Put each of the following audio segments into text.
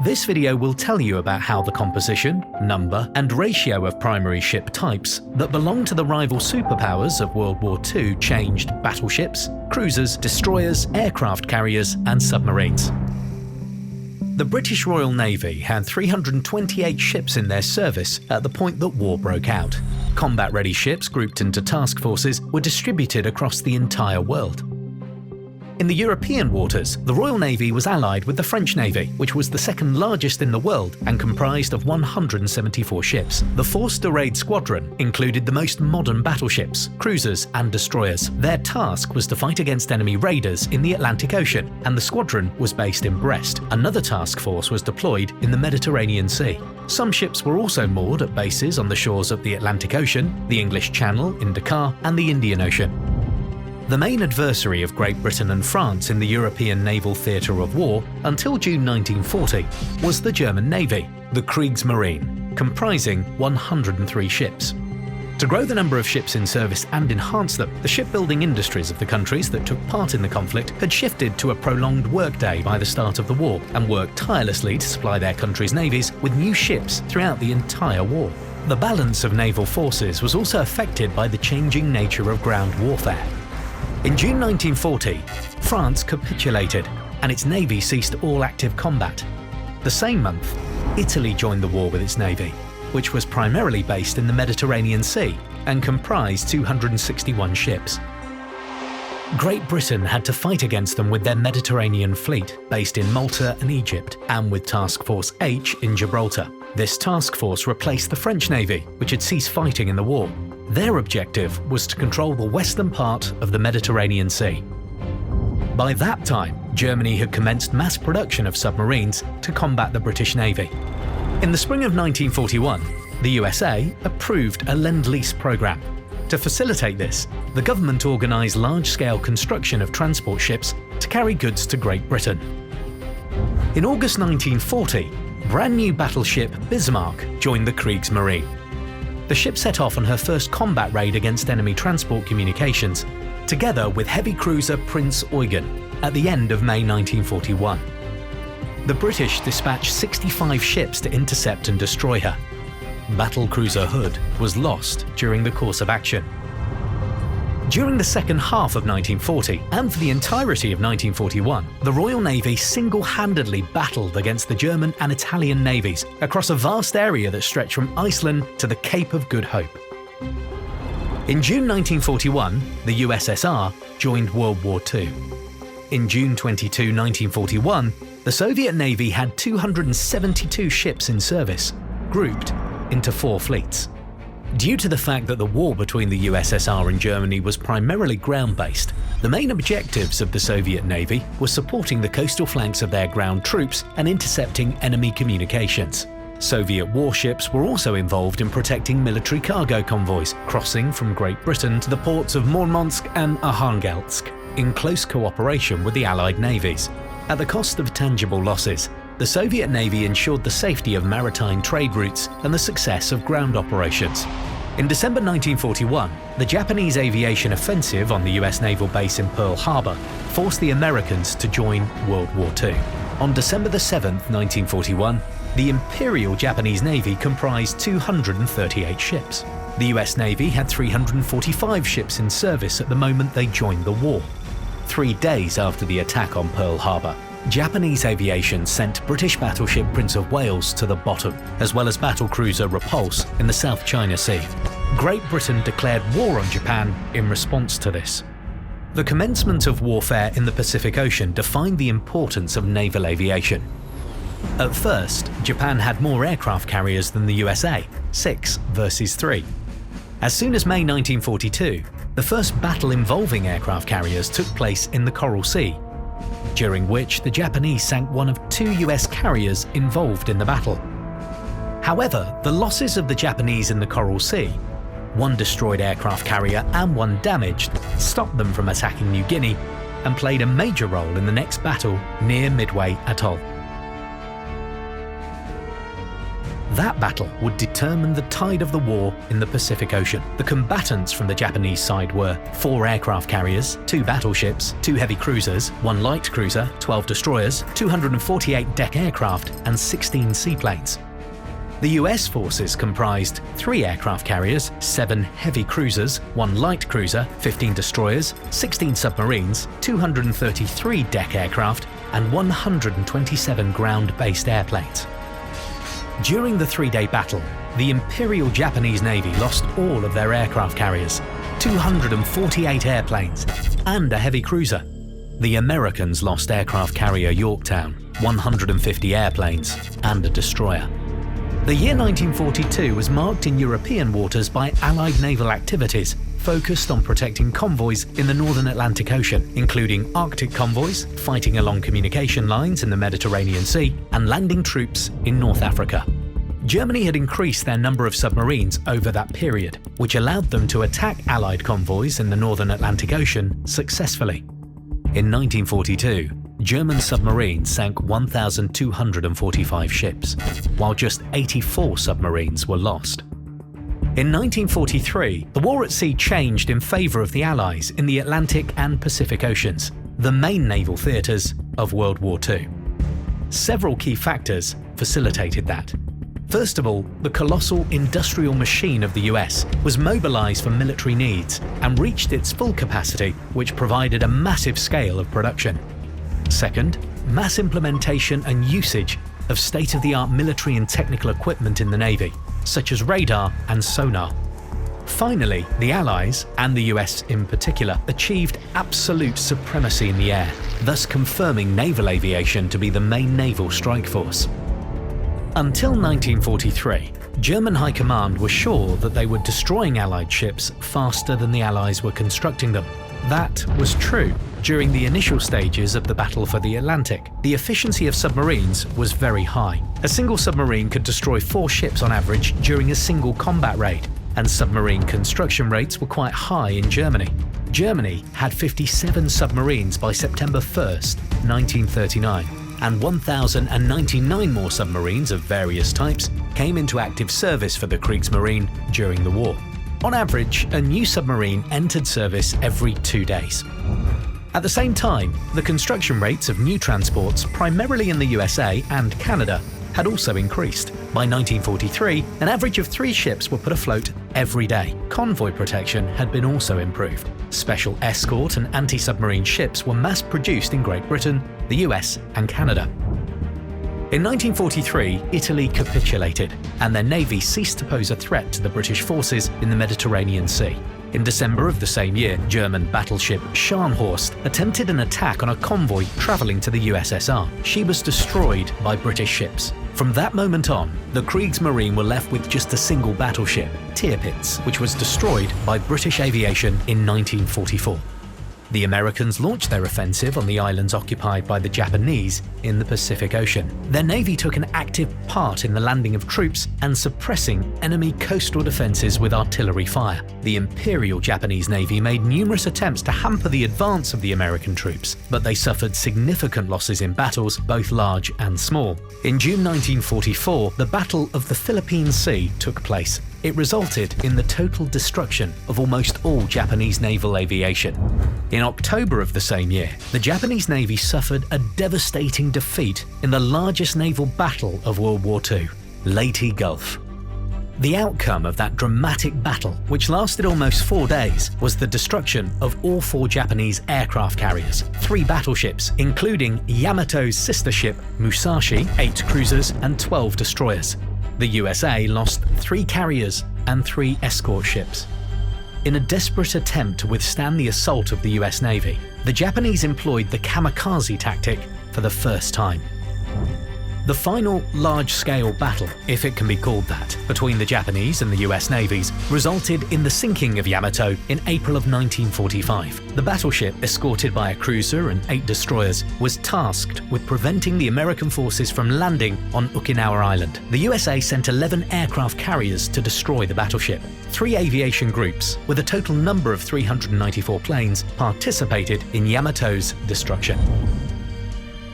This video will tell you about how the composition, number, and ratio of primary ship types that belong to the rival superpowers of World War II changed battleships, cruisers, destroyers, aircraft carriers, and submarines. The British Royal Navy had 328 ships in their service at the point that war broke out. Combat-ready ships grouped into task forces were distributed across the entire world. In the European waters, the Royal Navy was allied with the French Navy, which was the second largest in the world and comprised of 174 ships. The Force de Raid Squadron included the most modern battleships, cruisers, and destroyers. Their task was to fight against enemy raiders in the Atlantic Ocean, and the squadron was based in Brest. Another task force was deployed in the Mediterranean Sea. Some ships were also moored at bases on the shores of the Atlantic Ocean, the English Channel in Dakar, and the Indian Ocean. The main adversary of Great Britain and France in the European naval theatre of war until June 1940 was the German Navy, the Kriegsmarine, comprising 103 ships. To grow the number of ships in service and enhance them, the shipbuilding industries of the countries that took part in the conflict had shifted to a prolonged workday by the start of the war and worked tirelessly to supply their countries' navies with new ships throughout the entire war. The balance of naval forces was also affected by the changing nature of ground warfare. In June 1940, France capitulated and its navy ceased all active combat. The same month, Italy joined the war with its navy, which was primarily based in the Mediterranean Sea and comprised 261 ships. Great Britain had to fight against them with their Mediterranean fleet, based in Malta and Egypt, and with Task Force H in Gibraltar. This task force replaced the French Navy, which had ceased fighting in the war. Their objective was to control the western part of the Mediterranean Sea. By that time, Germany had commenced mass production of submarines to combat the British Navy. In the spring of 1941, the USA approved a Lend-Lease program. To facilitate this, the government organised large-scale construction of transport ships to carry goods to Great Britain. In August 1940, brand new battleship Bismarck joined the Kriegsmarine. The ship set off on her first combat raid against enemy transport communications, together with heavy cruiser Prince Eugen, at the end of May 1941. The British dispatched 65 ships to intercept and destroy her. Battlecruiser Hood was lost during the course of action. During the second half of 1940, and for the entirety of 1941, the Royal Navy single-handedly battled against the German and Italian navies across a vast area that stretched from Iceland to the Cape of Good Hope. In June 1941, the USSR joined World War II. In June 22, 1941, the Soviet Navy had 272 ships in service, grouped into 4 fleets. Due to the fact that the war between the USSR and Germany was primarily ground-based, the main objectives of the Soviet Navy were supporting the coastal flanks of their ground troops and intercepting enemy communications. Soviet warships were also involved in protecting military cargo convoys crossing from Great Britain to the ports of Murmansk and Arkhangelsk, in close cooperation with the Allied navies. At the cost of tangible losses, the Soviet Navy ensured the safety of maritime trade routes and the success of ground operations. In December 1941, the Japanese aviation offensive on the US naval base in Pearl Harbor forced the Americans to join World War II. On December 7, 1941, the Imperial Japanese Navy comprised 238 ships. The US Navy had 345 ships in service at the moment they joined the war. 3 days after the attack on Pearl Harbor, Japanese aviation sent British battleship Prince of Wales to the bottom, as well as battlecruiser Repulse in the South China Sea. Great Britain declared war on Japan in response to this. The commencement of warfare in the Pacific Ocean defined the importance of naval aviation. At first, Japan had more aircraft carriers than the USA, 6 versus 3. As soon as May 1942, the first battle involving aircraft carriers took place in the Coral Sea, during which the Japanese sank one of 2 US carriers involved in the battle. However, the losses of the Japanese in the Coral Sea, 1 destroyed aircraft carrier and 1 damaged, stopped them from attacking New Guinea and played a major role in the next battle near Midway Atoll. That battle would determine the tide of the war in the Pacific Ocean. The combatants from the Japanese side were 4 aircraft carriers, 2 battleships, 2 heavy cruisers, 1 light cruiser, 12 destroyers, 248 deck aircraft, and 16 seaplanes. The US forces comprised 3 aircraft carriers, 7 heavy cruisers, 1 light cruiser, 15 destroyers, 16 submarines, 233 deck aircraft, and 127 ground-based airplanes. During the 3-day battle, the Imperial Japanese Navy lost all of their aircraft carriers, 248 airplanes, and a heavy cruiser. The Americans lost aircraft carrier Yorktown, 150 airplanes, and a destroyer. The year 1942 was marked in European waters by Allied naval activities focused on protecting convoys in the Northern Atlantic Ocean, including Arctic convoys, fighting along communication lines in the Mediterranean Sea, and landing troops in North Africa. Germany had increased their number of submarines over that period, which allowed them to attack Allied convoys in the Northern Atlantic Ocean successfully. In 1942, German submarines sank 1,245 ships, while just 84 submarines were lost. In 1943, the war at sea changed in favour of the Allies in the Atlantic and Pacific Oceans, the main naval theatres of World War II. Several key factors facilitated that. First of all, the colossal industrial machine of the US was mobilised for military needs and reached its full capacity, which provided a massive scale of production. Second, mass implementation and usage of state-of-the-art military and technical equipment in the Navy, such as radar and sonar. Finally, the Allies, and the US in particular, achieved absolute supremacy in the air, thus confirming naval aviation to be the main naval strike force. Until 1943, German High Command was sure that they were destroying Allied ships faster than the Allies were constructing them. That was true. During the initial stages of the Battle for the Atlantic, the efficiency of submarines was very high. A single submarine could destroy 4 ships on average during a single combat raid, and submarine construction rates were quite high in Germany. Germany had 57 submarines by September 1st, 1939, and 1,099 more submarines of various types came into active service for the Kriegsmarine during the war. On average, a new submarine entered service every 2 days. At the same time, the construction rates of new transports, primarily in the USA and Canada, had also increased. By 1943, an average of 3 ships were put afloat every day. Convoy protection had been also improved. Special escort and anti-submarine ships were mass-produced in Great Britain, the US and Canada. In 1943, Italy capitulated, and their navy ceased to pose a threat to the British forces in the Mediterranean Sea. In December of the same year, German battleship Scharnhorst attempted an attack on a convoy travelling to the USSR. She was destroyed by British ships. From that moment on, the Kriegsmarine were left with just a single battleship, Tirpitz, which was destroyed by British aviation in 1944. The Americans launched their offensive on the islands occupied by the Japanese in the Pacific Ocean. Their navy took an active part in the landing of troops and suppressing enemy coastal defenses with artillery fire. The Imperial Japanese Navy made numerous attempts to hamper the advance of the American troops, but they suffered significant losses in battles, both large and small. In June 1944, the Battle of the Philippine Sea took place. It resulted in the total destruction of almost all Japanese naval aviation. In October of the same year, the Japanese Navy suffered a devastating defeat in the largest naval battle of World War II, Leyte Gulf. The outcome of that dramatic battle, which lasted almost 4 days, was the destruction of all 4 Japanese aircraft carriers, 3 battleships, including Yamato's sister ship Musashi, 8 cruisers, and 12 destroyers. The USA lost 3 carriers and 3 escort ships. In a desperate attempt to withstand the assault of the US Navy, the Japanese employed the kamikaze tactic for the first time. The final large-scale battle, if it can be called that, between the Japanese and the US navies resulted in the sinking of Yamato in April of 1945. The battleship, escorted by a cruiser and 8 destroyers, was tasked with preventing the American forces from landing on Okinawa Island. The USA sent 11 aircraft carriers to destroy the battleship. 3 aviation groups, with a total number of 394 planes, participated in Yamato's destruction.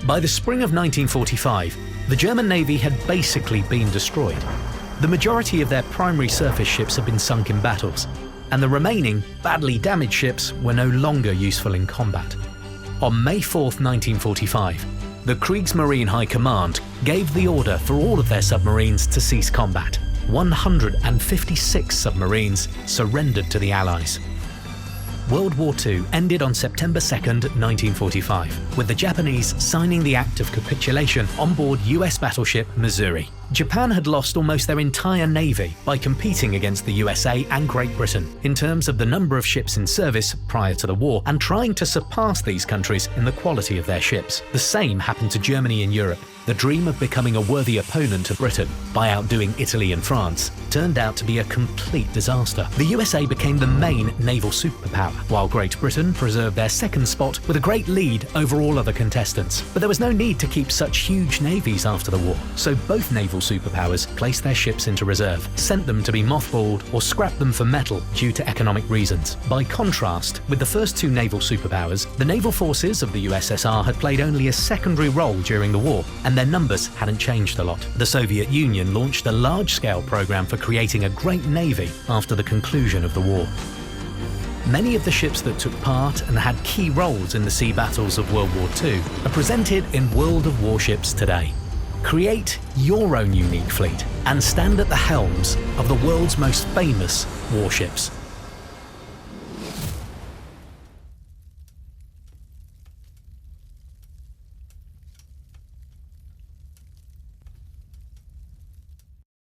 By the spring of 1945, the German Navy had basically been destroyed. The majority of their primary surface ships had been sunk in battles, and the remaining, badly damaged ships were no longer useful in combat. On May 4, 1945, the Kriegsmarine High Command gave the order for all of their submarines to cease combat. 156 submarines surrendered to the Allies. World War II ended on September 2, 1945, with the Japanese signing the Act of Capitulation on board US battleship Missouri. Japan had lost almost their entire navy by competing against the USA and Great Britain in terms of the number of ships in service prior to the war and trying to surpass these countries in the quality of their ships. The same happened to Germany and Europe. The dream of becoming a worthy opponent of Britain by outdoing Italy and France turned out to be a complete disaster. The USA became the main naval superpower, while Great Britain preserved their second spot with a great lead over all other contestants. But there was no need to keep such huge navies after the war, so both naval superpowers placed their ships into reserve, sent them to be mothballed or scrapped them for metal due to economic reasons. By contrast, with the first two naval superpowers, the naval forces of the USSR had played only a secondary role during the war, and their numbers hadn't changed a lot. The Soviet Union launched a large-scale program for creating a great navy after the conclusion of the war. Many of the ships that took part and had key roles in the sea battles of World War II are presented in World of Warships today. Create your own unique fleet and stand at the helms of the world's most famous warships.